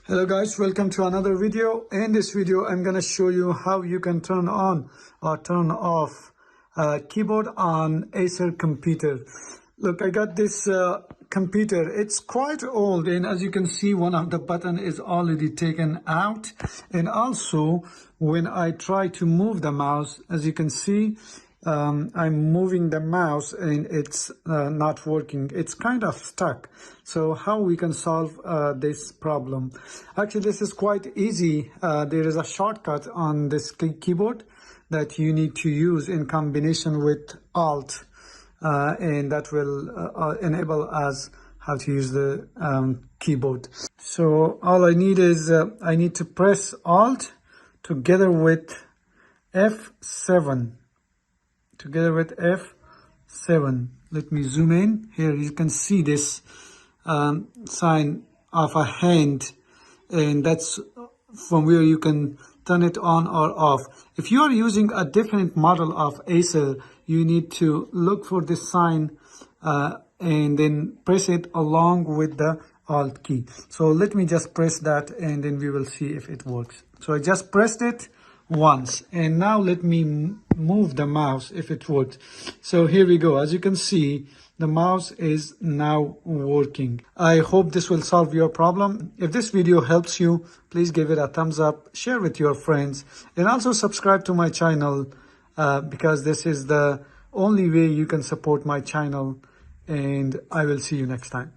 Hello guys, welcome to another video. In this video I'm going to show you how you can turn on or turn off keyboard on Acer computer. Look, I got this computer. It's quite old, and as you can see, one of the button is already taken out, and also when I try to move the mouse, as you can see, I'm moving the mouse and it's not working. It's kind of stuck. So how we can solve this problem? Actually, this is quite easy. There is a shortcut on this keyboard that you need to use in combination with Alt, and that will enable us how to use the keyboard. So all I need is I need to press Alt together with F7. Together with F7. Let me zoom in. Here you can see this sign of a hand, and that's from where you can turn it on or off. If you are using a different model of Acer, you need to look for this sign and then press it along with the Alt key. So let me just press that, and then we will see if it works. So I just pressed it once, and now let me move the mouse if it works. So here we go. As you can see, the mouse is now working. I hope this will solve your problem. If this video helps you, please give it a thumbs up, share with your friends, and also subscribe to my channel because this is the only way you can support my channel, and I will see you next time.